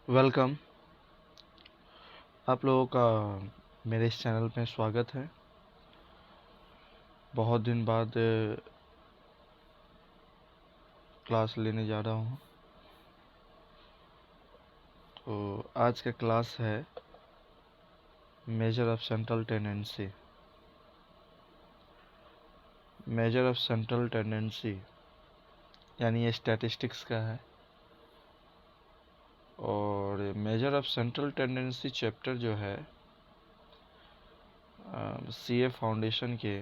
Welcome. आप लोगों का मेरे इस चैनल में स्वागत है। बहुत दिन बाद क्लास लेने जा रहा हूँ। तो आज का क्लास है measure of central tendency. Measure of central tendency यानी ये स्टैटिस्टिक्स का है। और measure of central tendency chapter जो है सीए फाउंडेशन के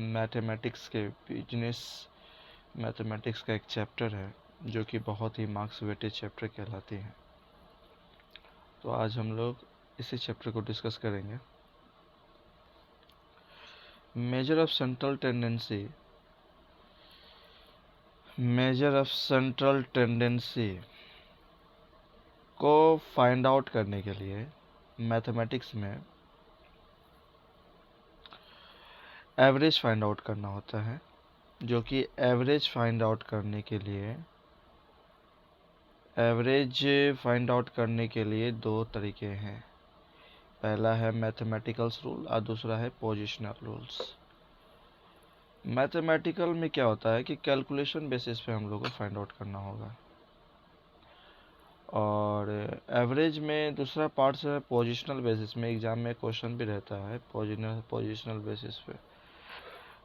मैथमेटिक्स के बिजनेस मैथमेटिक्स का एक चैप्टर है, जो कि बहुत ही मार्क्स वेटेज चैप्टर कहलाती है। तो आज हम लोग इसी चैप्टर को डिस्कस करेंगे। Measure of central tendency. Measure of central tendency को फाइंड आउट करने के लिए मैथमेटिक्स में एवरेज फाइंड आउट करना होता है, जो कि एवरेज फाइंड आउट करने के लिए दो तरीके हैं। पहला है मैथमेटिकल्स रूल और दूसरा है पोजिशनल रूल्स। मैथमेटिकल में क्या होता है कि कैलकुलेशन बेसिस पे हम लोग को फाइंड आउट करना होगा, और एवरेज में दूसरा पार्ट से है पोजिशनल बेसिस में। एग्जाम में क्वेश्चन भी रहता है पोजिशनल बेसिस पे।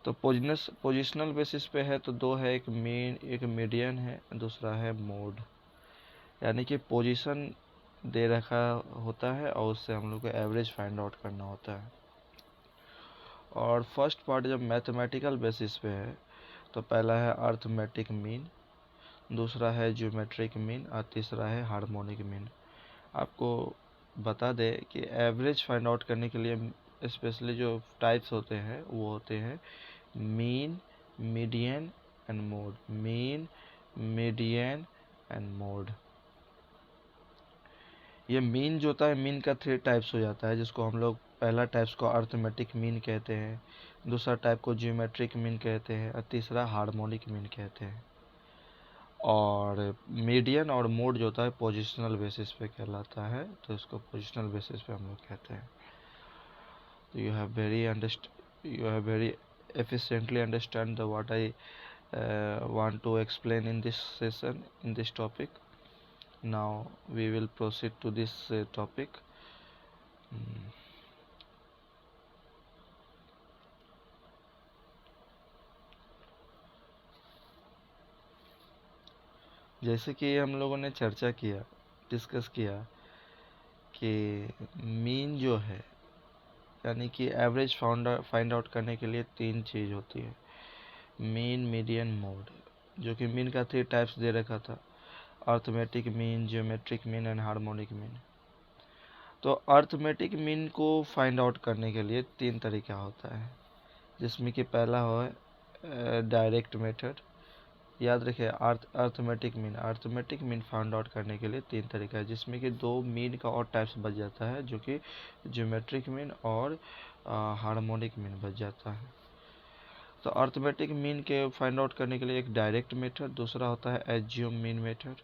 तो पोजिशनल बेसिस पे है तो दो है, एक मीन एक मीडियन है, दूसरा है मोड। यानी कि पोजीशन दे रखा होता है और उससे हम लोग को एवरेज फाइंड आउट करना होता है। और फर्स्ट पार्ट जब मैथमेटिकल बेसिस पे है तो पहला है अर्थमेटिक मीन, दूसरा है ज्योमेट्रिक मीन और तीसरा है हार्मोनिक मीन। आपको बता दें कि एवरेज फाइंड आउट करने के लिए स्पेशली जो टाइप्स होते हैं वो होते हैं mean, median and mode. Mean, median and mode. ये मीन जो होता है, मीन का 3 टाइप्स हो जाता है, जिसको हम लोग पहला टाइप्स को अर्थमेटिक मीन कहते हैं, दूसरा टाइप को ज्योमेट्रिक मीन कहते हैं और तीसरा हार्मोनिक मीन कहते हैं। और मीडियन और मोड जो होता है पोजिशनल बेसिस पे कहलाता है, तो इसको पोजिशनल बेसिस पे हम लोग कहते हैं। तो you have very efficiently understand the what I want to explain in this session, in this topic. Now we will proceed to this topic. जैसे कि हम लोगों ने चर्चा किया, डिस्कस किया कि मीन जो है यानी कि एवरेज फाइंड आउट करने के लिए 3 चीज़ होती है, मीन, मीडियन, मोड। जो कि मीन का 3 टाइप्स दे रखा था, arithmetic mean, geometric mean and harmonic mean. तो अर्थमेटिक मीन को फाइंड आउट करने के लिए 3 तरीका होता है, जिसमें कि पहला है डायरेक्ट मेथड। याद रखिए, अर्थमेटिक मीन फाइंड आउट करने के लिए 3 तरीका है, जिसमें कि 2 मीन का और टाइप्स बच जाता है, जो कि ज्योमेट्रिक मीन और हार्मोनिक मीन बच जाता है। तो अर्थमेटिक मीन के फाइंड आउट करने के लिए एक डायरेक्ट मेथड, दूसरा होता है एज्यूम मीन मेथड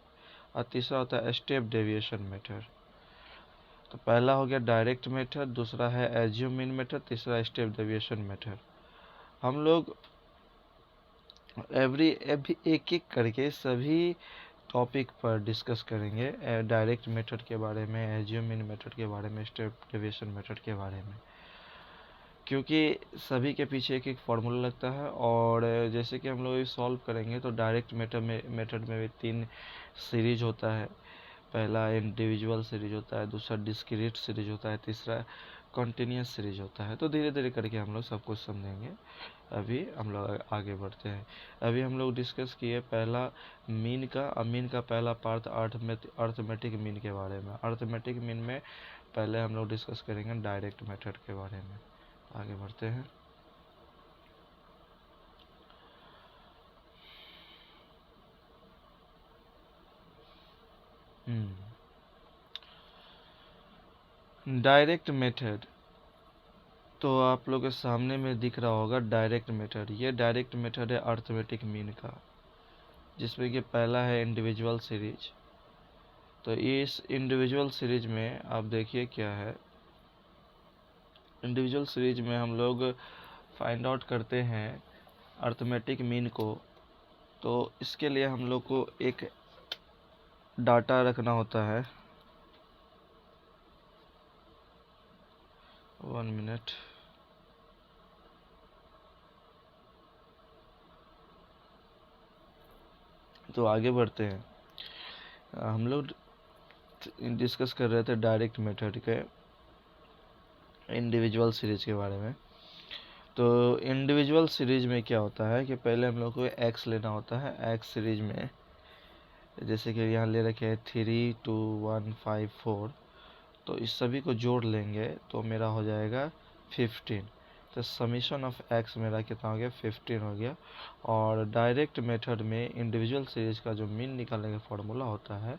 और तीसरा होता है स्टेप डेविएशन मेथड। तो पहला हो गया डायरेक्ट मेथड, दूसरा है एज्यूम मीन मेथड, तीसरा स्टेप डेविएशन मेथड। हम लोग अभी एक एक करके सभी टॉपिक पर डिस्कस करेंगे, डायरेक्ट मेथड के बारे में, एज्यूम मीन मेथड के बारे में, स्टेप डेविएशन मेथड के बारे में, क्योंकि सभी के पीछे एक एक फार्मूला लगता है। और जैसे कि हम लोग ये सॉल्व करेंगे तो डायरेक्ट मेथड में भी 3 सीरीज होता है। पहला इंडिविजुअल सीरीज होता है, दूसरा डिस्क्रीट सीरीज होता है, तीसरा कंटिन्यूस सीरीज होता है। तो धीरे धीरे करके हम लोग सब कुछ समझेंगे। अभी हम लोग आगे बढ़ते हैं। अभी हम लोग डिस्कस किए पहला मीन का पहला पार्ट अर्थमेटिक मीन के बारे में। अर्थमेटिक मीन में पहले हम लोग डिस्कस करेंगे डायरेक्ट मेथड के बारे में। आगे बढ़ते हैं। डायरेक्ट मेथड तो आप लोग के सामने में दिख रहा होगा डायरेक्ट मेथड। ये डायरेक्ट मेथड है अर्थमेटिक मीन का, जिसमें कि पहला है इंडिविजुअल सीरीज, तो इस इंडिविजुअल सीरीज में आप देखिए क्या है। इंडिविजुअल सीरीज में हम लोग फाइंड आउट करते हैं अर्थमेटिक मीन को। तो इसके लिए हम लोग को एक डाटा रखना होता है। 1 मिनट। तो आगे बढ़ते हैं। हम लोग डिस्कस कर रहे थे डायरेक्ट मेथड के इंडिविजुअल सीरीज के बारे में। तो इंडिविजुअल सीरीज में क्या होता है कि पहले हम लोग को एक्स लेना होता है। एक्स सीरीज में जैसे कि यहाँ ले रखे हैं 3, 2, 1, 5, 4। तो इस सभी को जोड़ लेंगे तो मेरा हो जाएगा 15। तो समीशन ऑफ एक्स मेरा कितना हो गया, 15 हो गया। और डायरेक्ट मेथड में इंडिविजुअल सीरीज का जो मीन निकालने का फॉर्मूला होता है,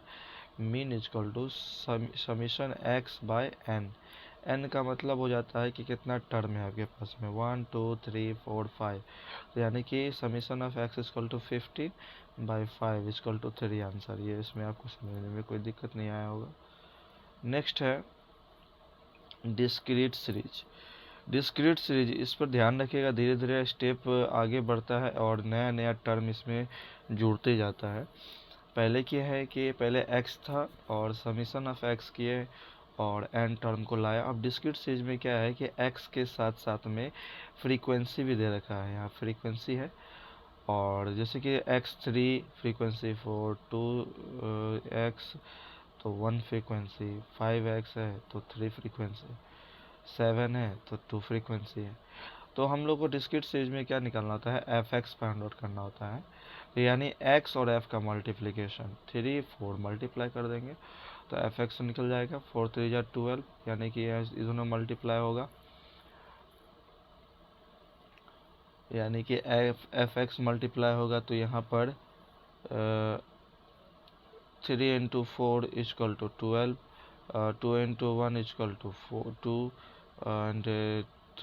mean is equal to summation x by n. N का मतलब हो जाता है कि कितना टर्म है आपके पास में, 1, 2, 3, 4, 5। तो यानी कि summation of x is equal to 15/5 is equal to 3 answer. ये इसमें आपको समझने में कोई दिक्कत नहीं आया होगा। नेक्स्ट है डिस्क्रीट सीरीज। डिस्क्रीट सीरीज, इस पर ध्यान रखिएगा, धीरे धीरे स्टेप आगे बढ़ता है और नया नया टर्म इसमें जुड़ते जाता है। पहले क्या है कि पहले x था और समीशन ऑफ x किए और n टर्म को लाया। अब डिस्क्रीट सीरीज में क्या है कि x के साथ साथ में फ्रीक्वेंसी भी दे रखा है। यहाँ फ्रीक्वेंसी है और जैसे कि x3 फ्रीक्वेंसी 4, 2x तो 1 फ्रीक्वेंसी, 5x है तो 3 फ्रीक्वेंसी, 7 है तो 2 फ्रीक्वेंसी है। तो हम लोग को डिस्क्रीट सीरीज में क्या निकालना होता है, fx फाइंड आउट करना होता है। तो यानी x और f का मल्टीप्लिकेशन 3, 4 मल्टीप्लाई कर देंगे तो fx निकल जाएगा। 4, 3 जा 12, यानी कि ये दोनों मल्टीप्लाई होगा, यानी कि fx मल्टीप्लाई होगा। तो यहाँ पर 3 into 4 is equal to 12, 2 into 1 is equal to 2 and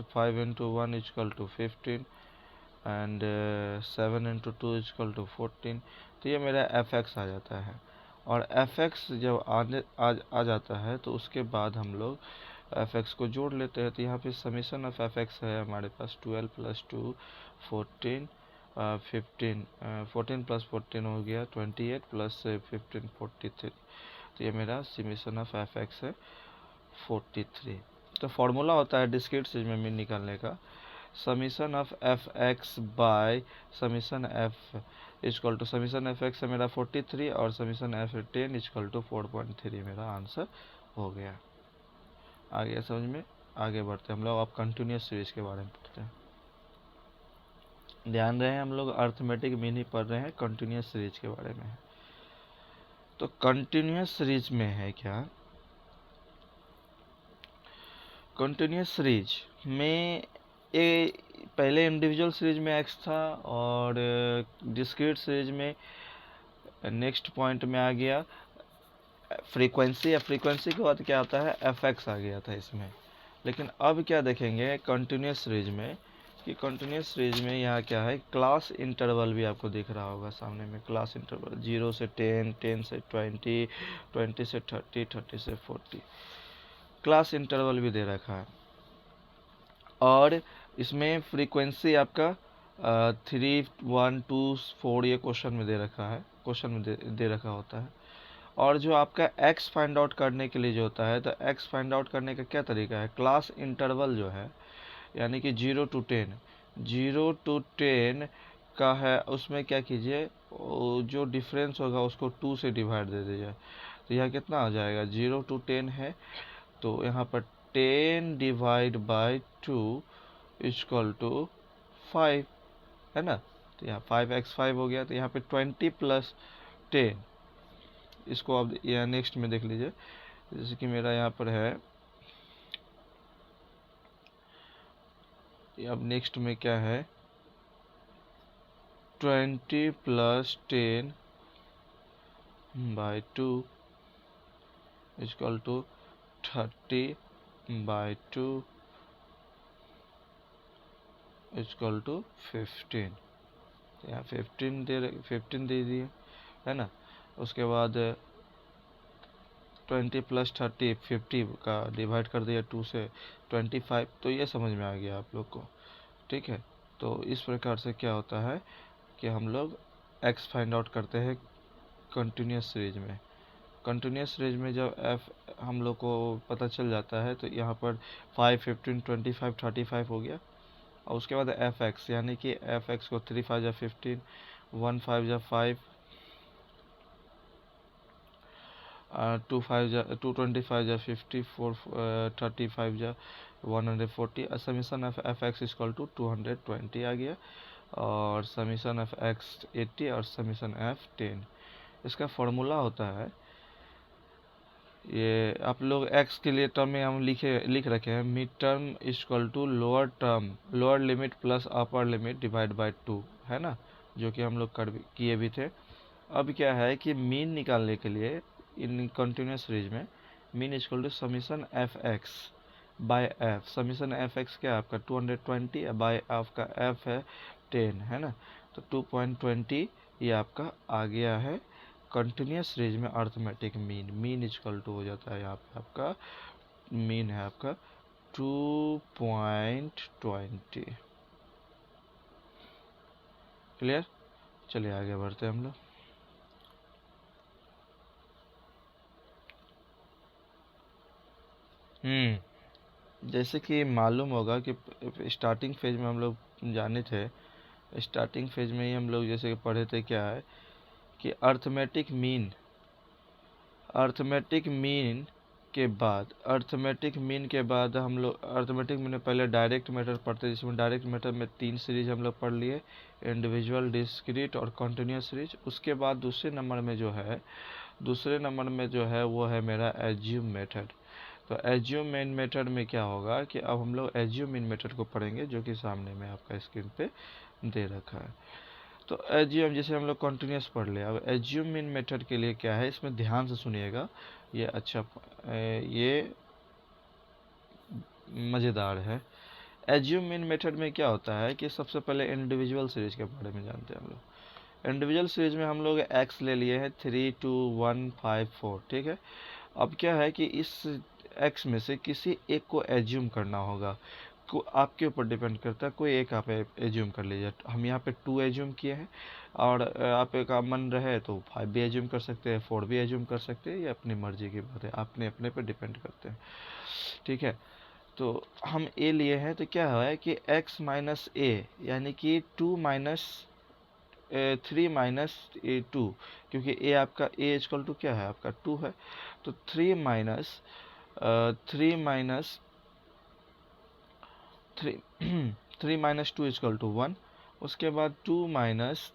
5 into 1 is equal to 15 and 7 into 2 is equal to 14। तो ये मेरा fx आ जाता है। और fx जब आ जाता है तो उसके बाद हम लोग fx को जोड़ लेते हैं। तो यहाँ पे समीशन ऑफ fx है हमारे पास 12 + 2 14, 15, 14 + 14 हो गया 28 + 15 43। तो ये मेरा समीशन ऑफ fx है 43। तो फॉर्मूला होता है डिस्क्रीट सीरीज में मीन निकालने का, summation of fx by summation f is equal to summation fx है मेरा 43 और समीशन f10 इजकल टू 4.3 मेरा आंसर हो गया। आगे समझ में, आगे बढ़ते हैं हम लोग। अब कंटिन्यूस सीरीज के बारे में पढ़ते हैं। ध्यान रहे हम लोग अर्थमेटिक मीन ही पढ़ रहे हैं, कंटिन्यूस सीरीज के बारे में है। तो कंटिन्यूस सीरीज में है क्या, कंटिन्यूस सीरीज में ये पहले इंडिविजुअल सीरीज में x था और डिस्क्रीट सीरीज में नेक्स्ट पॉइंट में आ गया फ्रीक्वेंसी। या फ्रीक्वेंसी के बाद क्या आता है, fx आ गया था इसमें। लेकिन अब क्या देखेंगे कंटिन्यूस सीरीज में कि कंटिन्यूस सीरीज में यहाँ क्या है, क्लास इंटरवल भी आपको दिख रहा होगा सामने में। क्लास इंटरवल 0 से 10, 10 से 20, 20 से 30, 30 से 40 क्लास इंटरवल भी दे रखा है। और इसमें फ्रीक्वेंसी आपका 3, 1, 2, 4 ये क्वेश्चन में दे रखा है, क्वेश्चन में दे रखा होता है। और जो आपका x फाइंड आउट करने के लिए जो होता है, तो x फाइंड आउट करने का क्या तरीका है, क्लास इंटरवल जो है यानी कि 0 to 10, 0 to 10 का है, उसमें क्या कीजिए जो डिफरेंस होगा उसको 2 से डिवाइड दे दीजिए। तो यह कितना हो जाएगा, 0 to 10 है तो यहाँ पर 10 डिवाइड बाई 2 इक्वल टू 5 है ना। तो यहाँ 5x5 हो गया। तो यहाँ पे 20 + 10, इसको अब यहाँ नेक्स्ट में देख लीजिए। जैसे कि मेरा यहाँ पर है, अब नेक्स्ट में क्या है, 20 + 10 by 2 equal to 30/2 equal to 15। यहाँ 15 दे दिए है ना। उसके बाद 20 प्लस 30 50 का डिवाइड कर दिया 2 से 25, तो ये समझ में आ गया आप लोग को, ठीक है। तो इस प्रकार से क्या होता है कि हम लोग x फाइंड आउट करते हैं कंटिन्यूस सीरीज में। कंटिन्यूस सीरीज में जब f हम लोग को पता चल जाता है तो यहाँ पर 5 15 25 35 हो गया, और उसके बाद एफ एक्स, यानी कि एफ एक्स को 3 5 जा 15, 1 5 जा 5, 2 5 जा 225 जा 50, 4 35 जा 140, summation of f x equal to 220 आ गया, और समीशन ऑफ एक्स 80 और समीशन एफ 10। इसका फॉर्मूला होता है, ये आप लोग x के लिए टर्म में हम लिख रखे हैं, mid term equal to lower term, lower limit plus upper limit divide by 2, है ना, जो कि हम लोग किए भी थे। अब क्या है कि मीन निकालने के लिए इन कंटिन्यूस सीरीज में mean equal to summation F x by f. Summation F x क्या है आपका 220, बाय आपका एफ है 10, है ना, तो 2.20 ये आपका आ गया है कंटिन्यूस सीरीज में arithmetic mean. Mean equal to हो जाता है यहाँ पे आपका मीन है आपका 2.20। क्लियर? चलिए आगे बढ़ते हैं हम लोग। जैसे कि मालूम होगा कि स्टार्टिंग फेज में हम लोग जाने थे, स्टार्टिंग फेज में ही हम लोग जैसे कि पढ़े थे क्या है कि अर्थमेटिक मीन, अर्थमेटिक मीन के बाद हम लोग अर्थमेटिक मीन में पहले डायरेक्ट मेथड पढ़ते, जिसमें डायरेक्ट मेथड में 3 सीरीज हम लोग पढ़ लिए, इंडिविजुअल, डिस्क्रीट और कंटिन्यूस सीरीज। उसके बाद दूसरे नंबर में जो है वो है मेरा एज्यूम मेथड। तो एज्यूम मेन मेथड में क्या होगा कि अब हम लोग एज्यूम मीन मेथड को पढ़ेंगे, जो कि सामने में आपका स्क्रीन पे दे रखा है। तो एज्यूम जैसे हम लोग कंटिन्यूस पढ़ लिया, अब एज्यूम मीन मेथड के लिए क्या है, इसमें ध्यान से सुनिएगा, ये अच्छा ये मज़ेदार है। एज्यूम मीन मेथड में क्या होता है कि सबसे पहले इंडिविजुअल सीरीज के बारे में जानते हैं हम लोग। इंडिविजुअल सीरीज में हम लोग एक्स ले लिए हैं 3 2 1 5 4, ठीक है। अब क्या है कि इस एक्स में से किसी एक को एज्यूम करना होगा, को आपके ऊपर डिपेंड करता है, कोई एक आप एज्यूम कर लीजिए। हम यहाँ पे 2 एज्यूम किए हैं, और आप एक मन रहे तो 5 भी एज्यूम कर सकते हैं, 4 भी एज्यूम कर सकते हैं, ये अपनी मर्जी की बात है, अपने अपने पे डिपेंड करते हैं, ठीक है। तो हम ए लिए हैं, तो क्या है कि x माइनस ए, यानी कि 2 माइनस 3 माइनस 2, क्योंकि ए आपका ए इक्वल टू क्या है आपका 2 है, तो 3 माइनस 3 माइनस 2 इक्वल टू 1। उसके बाद 2 माइनस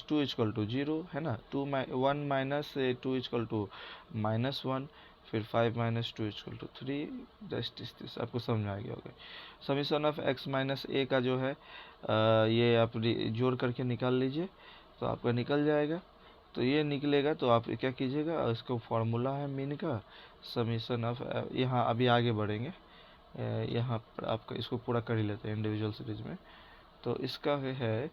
2 इक्वल टू 0, है ना, 1 माइनस 2 इक्वल टू -1, फिर 5 माइनस 2 इक्वल टू 3, दिस आपको समझ में आ गया होगा। समीशन ऑफ x माइनस ए का जो है ये आप जोड़ करके निकाल लीजिए, तो आपका निकल जाएगा। तो ये निकलेगा तो आप क्या कीजिएगा, इसको फॉर्मूला है मीन का, समीशन ऑफ, यहाँ अभी आगे बढ़ेंगे, यहाँ पर आपका इसको पूरा कर ही लेते हैं इंडिविजुअल सीरीज में। तो इसका है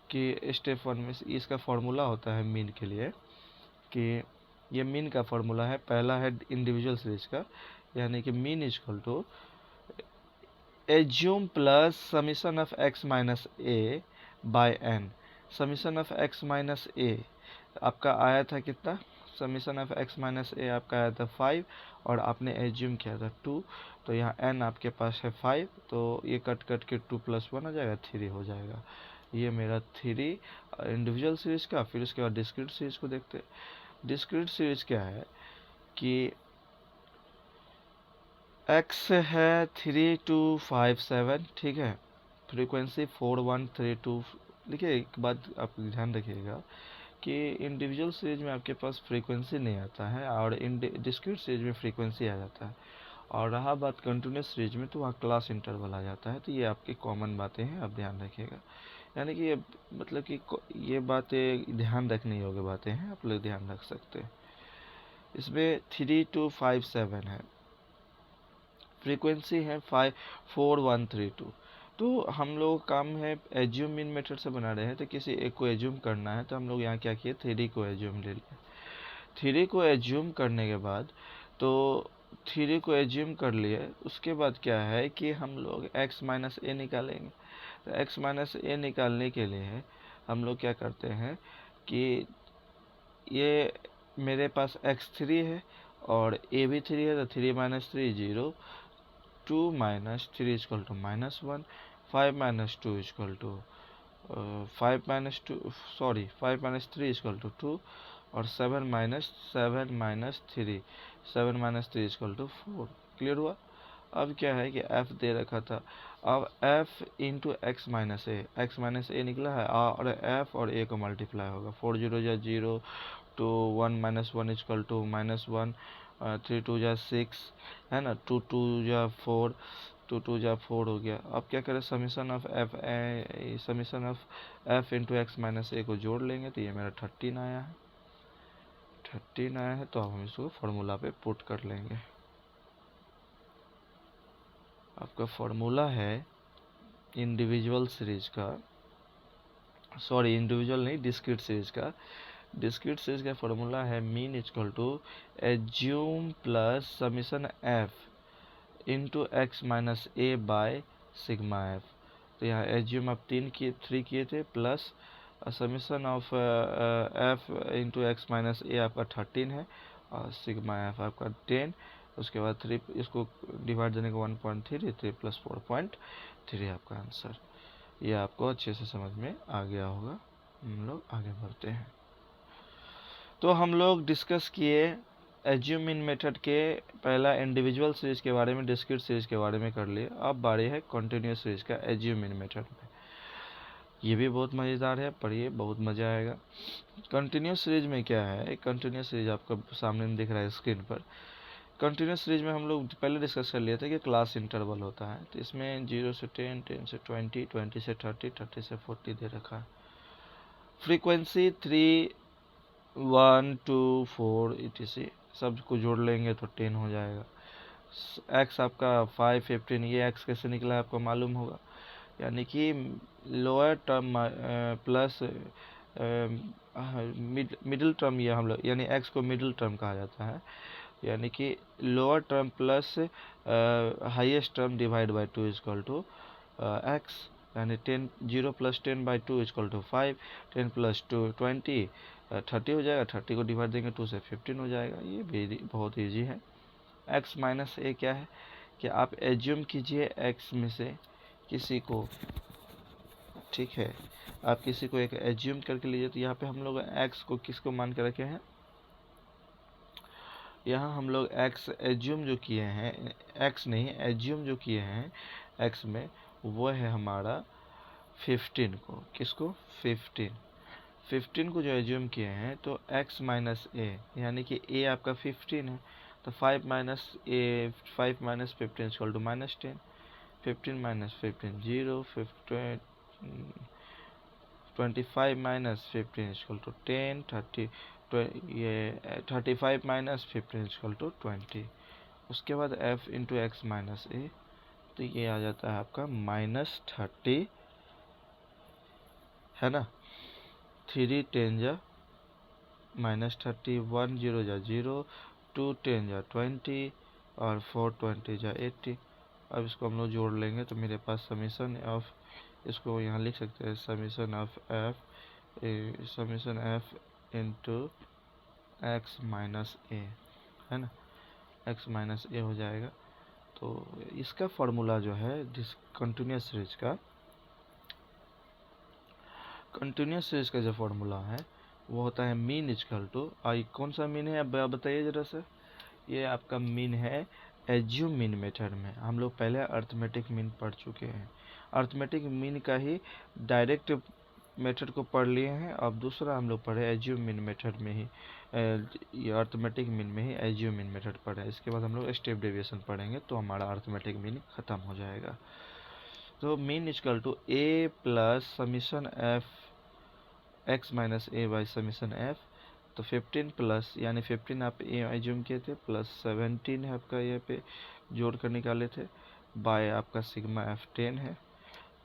कि स्टेप 1 में इसका फॉर्मूला होता है मीन के लिए, कि ये मीन का फॉर्मूला है, पहला है इंडिविजुअल सीरीज का, यानी कि mean equal to assume plus summation of x minus A by n। Summation of x minus A आपका आया था कितना, summation of x minus A आपका आया था 5, और आपने एज्यूम किया था 2, तो यहाँ n आपके पास है 5, तो ये कट कट के 2 + 1 हो जाएगा, 3 हो जाएगा। ये मेरा 3 इंडिविजुअल सीरीज का। फिर उसके बाद डिस्क्रीट सीरीज को देखते हैं। डिस्क्रीट सीरीज क्या है कि x है 3 2 5 7, ठीक है, फ्रीक्वेंसी 4 1 3 2। देखिए एक बात आप ध्यान रखिएगा कि इंडिविजुअल सीरीज में आपके पास फ्रीक्वेंसी नहीं आता है, और डिस्क्रीट सीरीज में फ्रीक्वेंसी आ जाता है, और रहा बात कंटिन्यूस सीरीज में तो वहाँ क्लास इंटरवल आ जाता है। तो ये आपकी कॉमन बातें हैं, आप ध्यान रखिएगा, यानी कि ये मतलब कि ये बातें ध्यान रखने योग्य बातें हैं, आप लोग ध्यान रख सकते हैं। इसमें 3 2 5 7 है, फ्रीक्वेंसी है 5 4 1 3 2। तो हम लोग काम है एज्यूम मीन मेथड से बना रहे हैं, तो किसी एक को एज्यूम करना है, तो हम लोग यहाँ क्या किए, 3 को एज्यूम ले लिया। थ्री को एज्यूम करने के बाद, तो थ्री को एज्यूम कर लिए, उसके बाद क्या है कि हम लोग x माइनस ए निकालेंगे। तो x माइनस ए निकालने के लिए हम लोग क्या करते हैं कि ये मेरे पास x3 है और a भी 3 है, तो 3 minus 3 0, 2 minus 3 is equal to -1, 5 minus 2 is equal to 5 minus 3 is equal to 2, और 7 minus 3, 7 minus 3 is equal to 4। Clear हुआ। अब क्या है कि f दे रखा था, अब f इंटू एक्स माइनस ए निकला है, और f और a को मल्टीप्लाई होगा, 4 0 जा 0, तो 1 माइनस 1 इजकल टू -1, 3 2 जा 6 है ना, 2 2 जा 4, 2 2 जा 4 हो गया। अब क्या करें, summation of f into X minus A को जोड़ लेंगे, तो ये मेरा 13 आया है, 13 आया है। तो अब हम इसको फॉर्मूला पे पुट कर लेंगे। आपका फॉर्मूला है इंडिविजुअल सीरीज का, सॉरी इंडिविजुअल नहीं, डिस्क्रीट सीरीज का। डिस्क्रीट सीरीज का फॉर्मूला है mean equal to assume plus summation F into X minus A by sigma F. तो यहाँ एज्यूम आप 3 किए थे, plus summation of F into X minus A आपका 13 है, और सिग्मा एफ आपका 10। उसके बाद 3 इसको डिवाइड देने को 1.3, 3 प्लस 4.3 आपका आंसर। ये आपको अच्छे से समझ में आ गया होगा। हम लोग आगे बढ़ते हैं। तो हम लोग डिस्कस किए एज्यूम इन मेथड के, पहला इंडिविजुअल सीरीज के बारे में, डिस्क्रीट सीरीज के बारे में कर लिए। अब बारी है कंटिन्यूस सीरीज का एज्यूम इन मेथड में। ये भी बहुत मज़ेदार है, पढ़िए, बहुत मज़ा आएगा। कंटिन्यूस सीरीज में क्या है, कंटिन्यूस सीरीज आपको सामने दिख रहा है स्क्रीन पर। कंटिन्यूस सीरीज में हम लोग पहले डिस्कस कर लिए थे कि क्लास इंटरवल होता है। तो इसमें 0 से 10, 10 से 20, 20 से 30, 30 से 40 दे रखा है। फ्रीक्वेंसी 3, 1 2 4 etc सबको जोड़ लेंगे तो 10 हो जाएगा। एक्स आपका 5 15, ये एक्स कैसे निकला है आपको मालूम होगा, यानी कि lower term plus middle term, ये हम लोग यानी एक्स को मिडिल टर्म कहा जाता है, यानी कि lower term plus highest term divide by 2 is equal to X, यानी 10 0 plus 10 by 2 is equal to 5, 10 plus 2 20, 30 हो जाएगा, 30 को डिवाइड देंगे 2 से 15 हो जाएगा। ये भी बहुत ईजी है। एक्स माइनस ए क्या है कि आप एज्यूम कीजिए एक्स में से किसी को, ठीक है, आप किसी को एक एज्यूम करके लीजिए। तो यहाँ पे हम लोग एक्स को किसको मान के रखे हैं, यहाँ हम लोग एक्स एज्यूम जो किए हैं, एक्स नहीं एज्यूम जो किए हैं एक्स में, वो है हमारा 15 को, किसको 15 को जो एज्यूम किए हैं, तो x माइनस ए, यानी कि a आपका 15 है, तो 5 minus 15 equal to -10, 15 minus 15 0, 25 minus 15 equal to 10, 30, ये 35 माइनस 15 इक्वल टू 20। उसके बाद f इंटू एक्स माइनस ए, तो ये आ जाता है आपका -30, है ना, 3 10 जा -30, 1 0 जा 0, 2 10 जा 20, और 4 20 जा 80। अब इसको हम लोग जोड़ लेंगे तो मेरे पास समीशन ऑफ, इसको यहाँ लिख सकते हैं summation F into X minus A, है ना, एक्स माइनस ए हो जाएगा। तो इसका फॉर्मूला जो है कंटिन्यूस सीरीज का, कंटिन्यूस सीरीज का जो फॉर्मूला है वो होता है मीन इक्वल टू आई, कौन सा मीन है अब बताइए जरा से। ये आपका मीन है एज्यूम मीन मेथड में। हम लोग पहले अर्थमेटिक मीन पढ़ चुके हैं, अर्थमेटिक मीन का ही डायरेक्ट मेथड को पढ़ लिए हैं। अब दूसरा हम लोग पढ़े एज्यूम मीन मेथड में ही, ये अर्थमेटिक मीन में ही एज्यूम मीन मेथड पढ़े। इसके बाद हम लोग स्टेप डेविएशन पढ़ेंगे, तो हमारा अर्थमेटिक मीन खत्म हो जाएगा। तो mean equal to A plus summation F X minus A by summation F. तो 15 प्लस, यानी 15 आप ए एज्यूम किए थे, प्लस 17 है आपका ये पे जोड़ कर निकाले थे, बाय आपका सिग्मा एफ 10 है।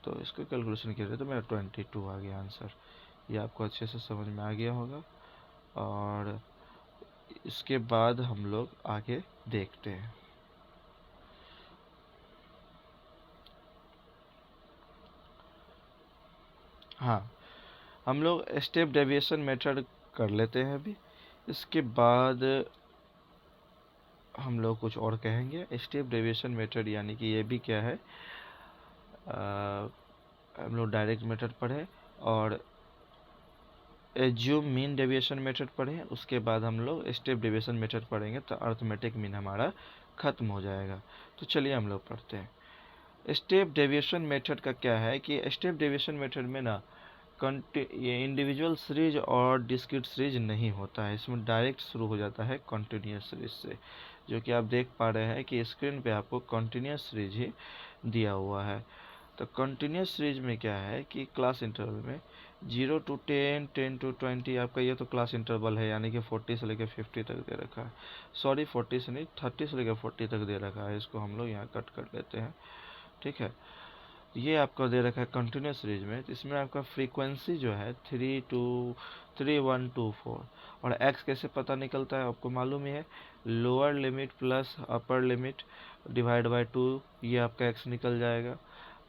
तो इसको कैलकुलेशन किया तो मेरा 22 आ गया आंसर। ये आपको अच्छे से समझ में आ गया होगा। और इसके बाद हम लोग आगे देखते हैं। हाँ, हम लोग स्टेप डेविएशन मेथड कर लेते हैं अभी। इसके बाद हम लोग कुछ और कहेंगे। स्टेप डेविएशन मेथड यानी कि ये भी क्या है, हम लोग डायरेक्ट मेथड पढ़े और एज्यूम मीन डेविएशन मेथड पढ़े। उसके बाद हम लोग स्टेप डेविएशन मेथड पढ़ेंगे तो अर्थमेटिक मीन हमारा खत्म हो जाएगा। तो चलिए हम लोग पढ़ते हैं। स्टेप डेविएशन मेथड का क्या है कि स्टेप डेविएशन मेथड में ना ये इंडिविजुअल सीरीज और डिस्क्रीट सीरीज नहीं होता है। इसमें डायरेक्ट शुरू हो जाता है कॉन्टिन्यूस सीरीज से, जो कि आप देख पा रहे हैं कि स्क्रीन पे आपको कॉन्टिन्यूस सीरीज ही दिया हुआ है। तो कॉन्टिन्यूस सीरीज में क्या है कि क्लास इंटरवल में 0 to 10, 10 to 20 आपका ये तो क्लास इंटरवल है, यानी कि 40 से लेकर 50 तक दे रखा है। सॉरी 40 से नहीं, 30 से लेकर 40 तक दे रखा है। इसको हम लोग यहाँ कट कर लेते हैं, ठीक है। ये आपका दे रखा है कंटिन्यूस सीरीज में। तो इसमें आपका फ्रीक्वेंसी जो है 3, 1, 2, 4 और एक्स कैसे पता निकलता है आपको मालूम ही है, lower limit plus upper limit divide by 2, ये आपका एक्स निकल जाएगा।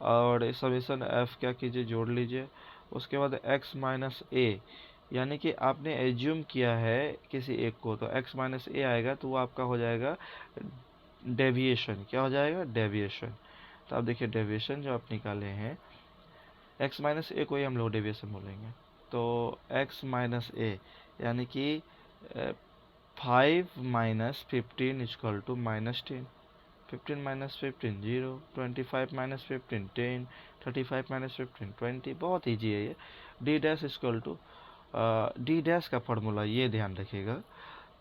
और समेशन एफ क्या कीजिए, जोड़ लीजिए। उसके बाद एक्स माइनस ए, यानी कि आपने एज्यूम किया है किसी एक को, तो एक्स माइनस ए आएगा तो वो आपका हो जाएगा डेविएशन। क्या हो जाएगा, डेविएशन। तो आप देखिए डेविएशन जो आप निकाले हैं, x माइनस ए को ही हम लोग डेविएशन बोलेंगे। तो x माइनस ए यानी कि 5 minus 15 equal to -10। 15 minus 15 0, 25 minus 15 10, 35 minus 15 20। बहुत ईजी है ये। D dash equal to D dash का फॉर्मूला ये ध्यान रखिएगा,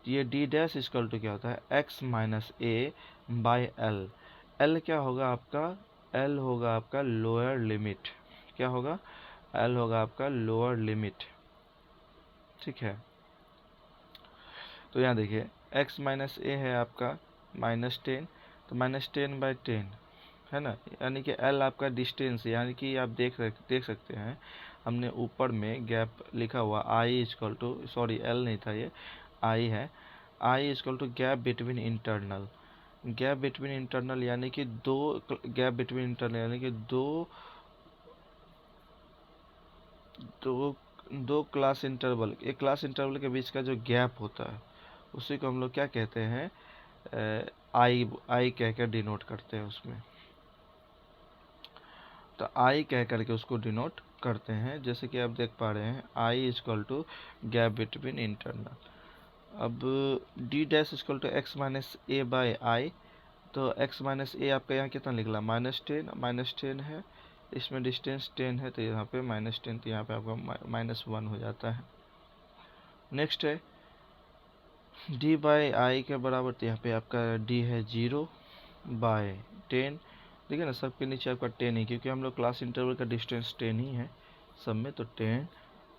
ये डी डैश इक्वल टू क्या होता है, x minus A by L. L क्या होगा आपका, एल होगा आपका लोअर लिमिट। क्या होगा, एल होगा आपका लोअर लिमिट, ठीक है। तो यहाँ देखिए x माइनस ए है आपका -10, तो -10/10 है ना, यानी कि एल आपका डिस्टेंस, यानी कि आप देख सकते हैं हमने ऊपर में गैप लिखा हुआ I equal to, sorry L नहीं था ये, आई है। I equal to gap between internal, gap between internal यानी कि गैप बिटवीन इंटरनल यानी कि दो दो क्लास इंटरवल, एक क्लास इंटरवल के बीच का जो गैप होता है उसी को हम लोग क्या कहते हैं, आई कह कर डिनोट करते हैं उसमें। तो आई कह करके उसको डिनोट करते हैं। जैसे कि आप देख पा रहे हैं I equal to gap between internal. अब D dash equal to X minus A by I. तो x माइनस ए आपका यहाँ कितना निकला, -10 है, इसमें डिस्टेंस 10 है तो यहाँ पे -10, तो यहाँ पे आपका -1 हो जाता है। नेक्स्ट है d बाई आई के बराबर, तो यहाँ पे आपका d है 0/10। देखिए ना सबके नीचे आपका 10 ही, क्योंकि हम लोग क्लास इंटरवल का डिस्टेंस 10 ही है सब में, तो 10।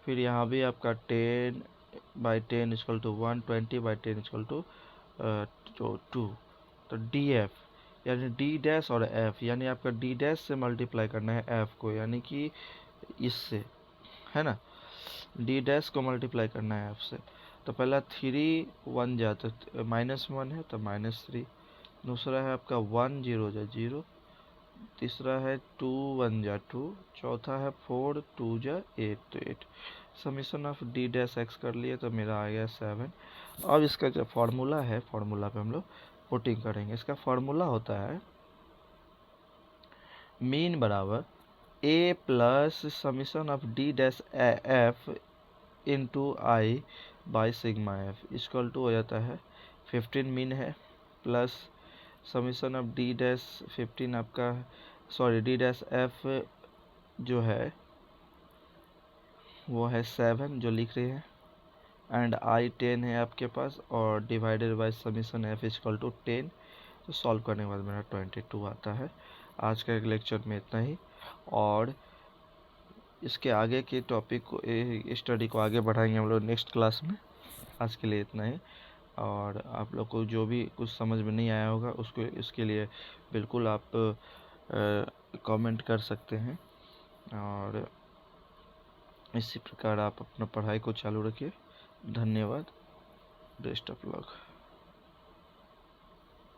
फिर यहाँ भी आपका 10/10 इक्वल टू 1, 20/10 इक्वल टू 2। तो डी एफ यानी डी डैश और एफ, यानी आपका डी डैश से मल्टीप्लाई करना है एफ को, यानी कि इससे, है ना, डी डैश को मल्टीप्लाई करना है एफ से। तो पहला 3 1 जा तो -1 है तो -3, दूसरा है आपका 1 0 जा 0, तीसरा है 2 1 जा 2, चौथा है 4 2 जा 8 तो 8। Summation of D dash x कर लिए तो मेरा आ गया 7। अब इसका जो फार्मूला है, फार्मूला पे हम लोग पुटिंग करेंगे। इसका फार्मूला होता है मीन बराबर A plus summation of D dash F into I by sigma F equal to हो जाता है 15 मीन है, plus summation of D dash 15 आपका, सॉरी डी डैश एफ जो है वो है 7 जो लिख रहे हैं, एंड आई 10 है आपके पास, और divided by summation F equal to 10। तो सॉल्व करने के बाद मेरा 22 आता है। आज का एक लेक्चर में इतना ही, और इसके आगे के टॉपिक को, स्टडी को आगे बढ़ाएंगे हम लोग नेक्स्ट क्लास में। आज के लिए इतना ही, और आप लोग को जो भी कुछ समझ में नहीं आया होगा उसको, इसके लिए बिल्कुल आप कमेंट कर सकते हैं, और इसी प्रकार आप अपना पढ़ाई को चालू रखिए। धन्यवाद। Best of luck.